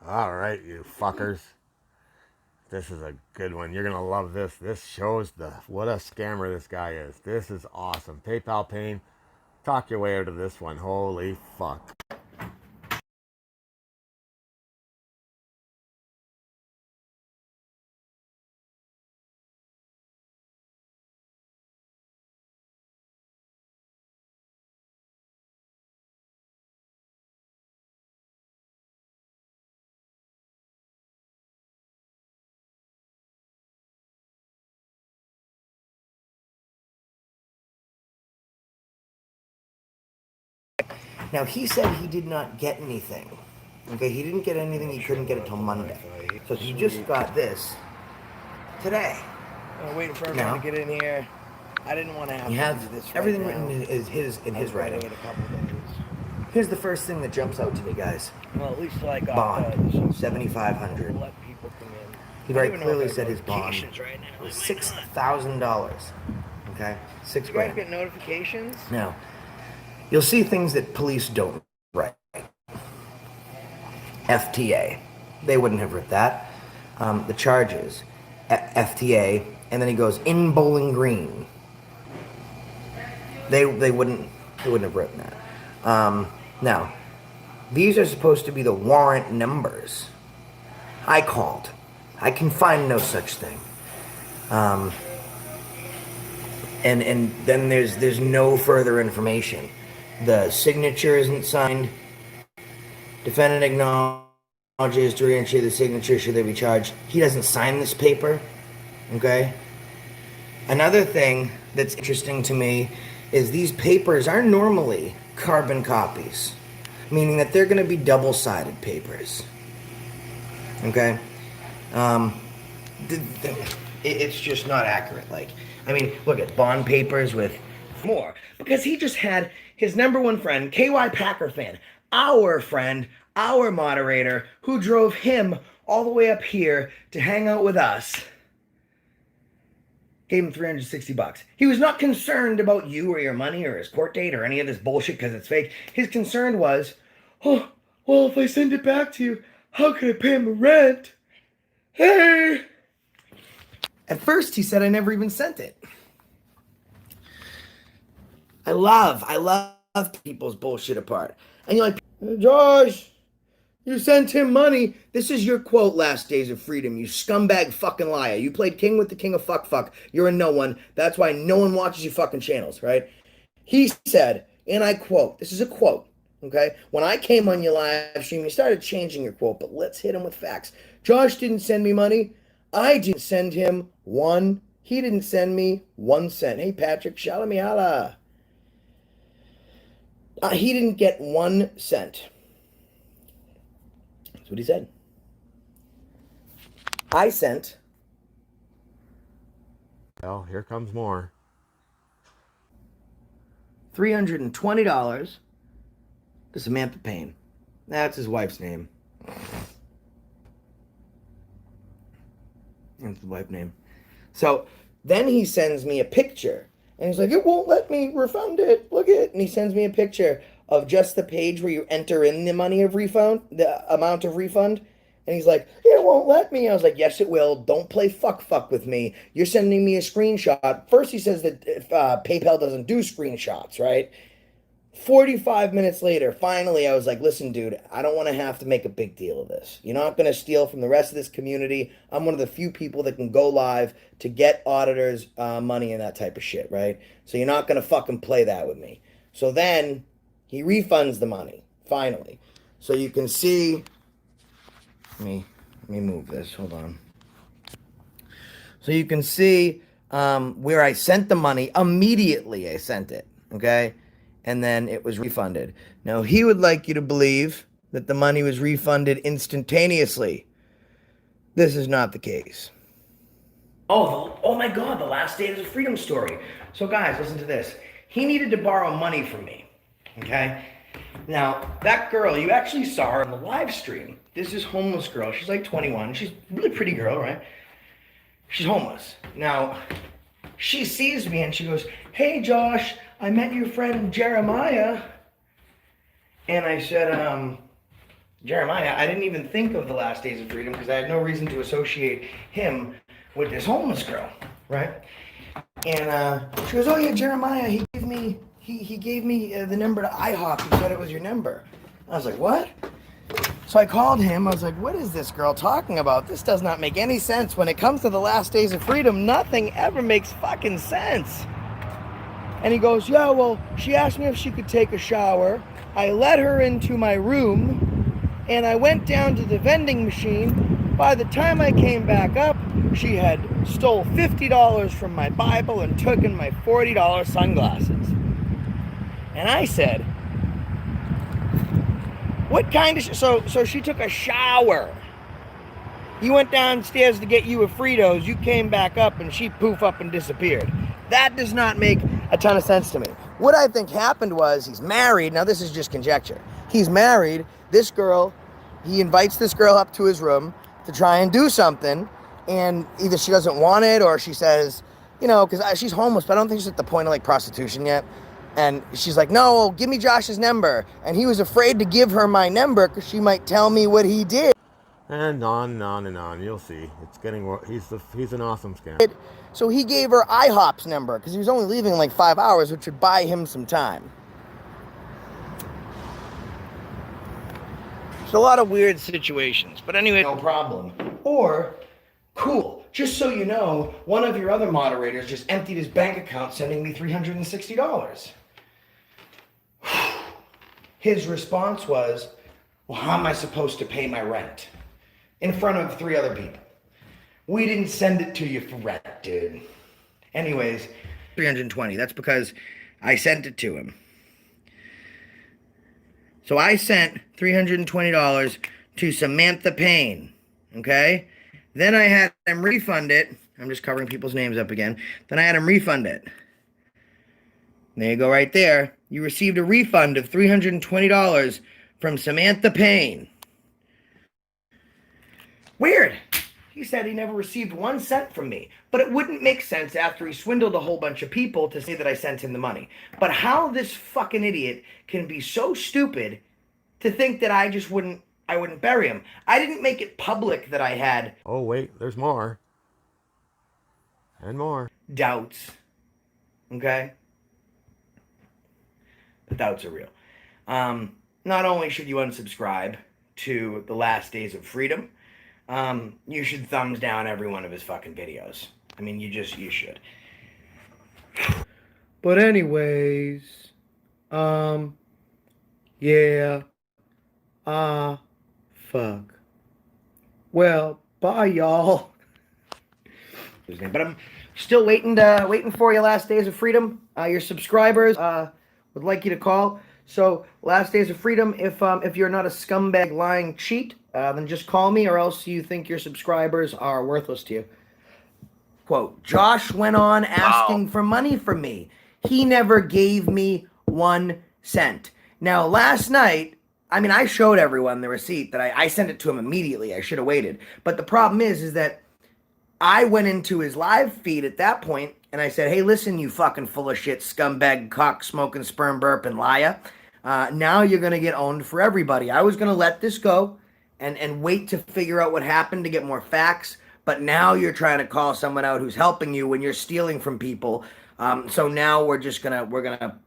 All right, you fuckers. This is a good one. You're gonna love this. This shows what a scammer this guy is. This is awesome. PayPal Payne, talk your way out of this one. Holy fuck. Now, he said he did not get anything. Okay, he didn't get anything. He couldn't get it till Monday. So he just got this today. I'm waiting for everyone to get in here. I didn't want to have to do this right everything now. written in his writing. In a couple days. Here's the first thing that jumps out to me, guys. Well, at least I got bond, so $7,500. let people come in. He very clearly said his bond right now. was $6,000. Okay, $6 You guys grand. get notifications? Now, you'll see things that police don't write. FTA. They wouldn't have written that. The charges. FTA. And then he goes, in Bowling Green. They wouldn't have written that. Now, these are supposed to be the warrant numbers. I called. I can find no such thing. And then there's no further information. The signature isn't signed. Defendant acknowledges to reinstate the signature should they be charged. He doesn't sign this paper. Okay? Another thing that's interesting to me is these papers are normally carbon copies, meaning that they're going to be double-sided papers. Okay? It's just not accurate. Like, I mean, look at bond papers with more. Because he just had his number one friend, KY Packer fan, our friend, our moderator, who drove him all the way up here to hang out with us, gave him $360. He was not concerned about you or your money or his court date or any of this bullshit because it's fake. His concern was, oh, well, if I send it back to you, how can I pay him rent? Hey! At first, he said I never even sent it. I love people's bullshit apart. And you're like, Josh, you sent him money. This is your quote, Last Days of Freedom, you scumbag fucking liar. You played king with the king of fuck. You're a no one. That's why no one watches your fucking channels, right? He said, and I quote, this is a quote, okay? When I came on your live stream, you started changing your quote, but let's hit him with facts. Josh didn't send me money. I didn't send him one. He didn't send me 1 cent. Hey, Patrick, shalamihala. He didn't get 1 cent. That's what he said. I sent. Well, here comes more. $320 to Samantha Payne. That's his wife's name. That's the wife's name. So then he sends me a picture. And he's like, it won't let me refund it. Look at it. And he sends me a picture of just the page where you enter in the money of refund, the amount of refund. And he's like, it won't let me. I was like, yes, it will. Don't play fuck with me. You're sending me a screenshot. First, he says that PayPal doesn't do screenshots, right? 45 minutes later, finally, I was like, listen, dude, I don't want to have to make a big deal of this. You're not going to steal from the rest of this community. I'm one of the few people that can go live to get auditors money and that type of shit, right? So you're not going to fucking play that with me. So then he refunds the money, finally. So you can see, let me move this, hold on. So you can see where I sent the money, immediately I sent it, okay? And then it was refunded. Now, he would like you to believe that the money was refunded instantaneously. This is not the case. Oh my God, the Last Days of Freedom story. So guys, listen to this. He needed to borrow money from me, okay? Now, that girl, you actually saw her on the live stream. This is homeless girl. She's like 21. She's a really pretty girl, right? She's homeless. Now, she sees me and she goes, hey, Josh, I met your friend Jeremiah. And I said, Jeremiah, I didn't even think of the last days of freedom because I had no reason to associate him with this homeless girl, right? And she goes, "Oh yeah, Jeremiah, he gave me the number to IHOP. He said it was your number." I was like, "What?" So I called him. I was like, "What is this girl talking about? This does not make any sense. When it comes to the last days of freedom, nothing ever makes fucking sense." And he goes, "Yeah, well, she asked me if she could take a shower. I let her into my room, and I went down to the vending machine. By the time I came back up, she had stole $50 from my Bible and taken my $40 sunglasses." And I said, "What kind of so she took a shower. You went downstairs to get you a Fritos, you came back up and she poof up and disappeared." That does not make a ton of sense to me. What I think happened was he's married. Now this is just conjecture. He's married. This girl, he invites this girl up to his room to try and do something, and either she doesn't want it or she says, you know, because she's homeless, but I don't think she's at the point of like prostitution yet. And she's like, "No, give me Josh's number." And he was afraid to give her my number because she might tell me what he did. And on and on and on. You'll see. It's getting. He's an awesome scam. So he gave her IHOP's number because he was only leaving in like 5 hours, which would buy him some time. It's a lot of weird situations, but anyway, no problem. Or, cool, just so you know, one of your other moderators just emptied his bank account sending me $360. His response was, "Well, how am I supposed to pay my rent?" In front of 3 other people. "We didn't send it to you for rent, dude." Anyways, 320. That's because I sent it to him. So I sent $320 to Samantha Payne, okay? Then I had him refund it. I'm just covering people's names up again. Then I had him refund it. There you go right there. You received a refund of $320 from Samantha Payne. Weird. He said he never received 1 cent from me. But it wouldn't make sense after he swindled a whole bunch of people to say that I sent him the money. But how this fucking idiot can be so stupid to think that I wouldn't bury him. I didn't make it public that I had... Oh, wait, there's more. And more. Doubts. Okay? The doubts are real. Not only should you unsubscribe to the last days of freedom, you should thumbs down every one of his fucking videos. I mean, you should. But anyways, yeah, fuck. Well, bye, y'all. But I'm still waiting for you last days of freedom. Your subscribers would like you to call. So, last days of freedom, if you're not a scumbag lying cheat, then just call me, or else you think your subscribers are worthless to you. Quote, "Josh went on asking for money from me. He never gave me 1 cent. Now, last night, I mean, I showed everyone the receipt that I sent it to him immediately. I should have waited. But the problem is that I went into his live feed at that point, and I said, "Hey, listen, you fucking full of shit, scumbag, cock-smoking, sperm burp, and liar. Now you're going to get owned for everybody. I was going to let this go and wait to figure out what happened to get more facts, but now you're trying to call someone out who's helping you when you're stealing from people. So now we're gonna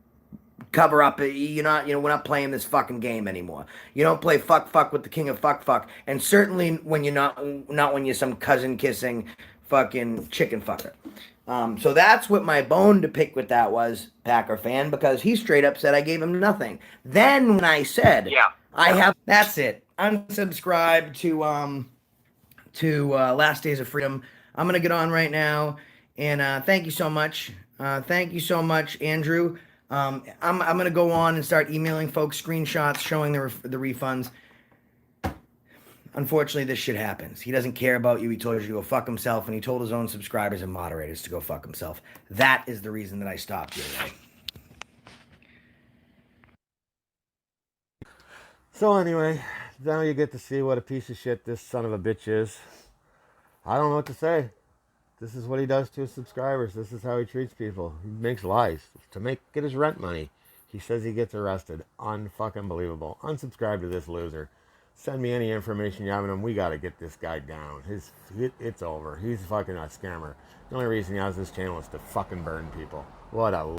cover up. We're not playing this fucking game anymore. You don't play fuck with the king of fuck, and certainly when you're not when you're some cousin kissing fucking chicken fucker." So that's what my bone to pick with that was, Packer fan, because he straight up said I gave him nothing. Then when I said, that's it. Unsubscribe to Last Days of Freedom. I'm gonna get on right now, and thank you so much. Thank you so much, Andrew. I'm gonna go on and start emailing folks screenshots showing the refunds. Unfortunately, this shit happens. He doesn't care about you. He told you to go fuck himself, and he told his own subscribers and moderators to go fuck himself. That is the reason that I stopped you today. So anyway, now you get to see what a piece of shit this son of a bitch is. I don't know what to say. This is what he does to his subscribers. This is how he treats people. He makes lies to get his rent money. He says he gets arrested. Unfucking believable. Unsubscribe to this loser. Send me any information you have on him. We got to get this guy down. It's over. He's fucking a scammer. The only reason he has this channel is to fucking burn people. What a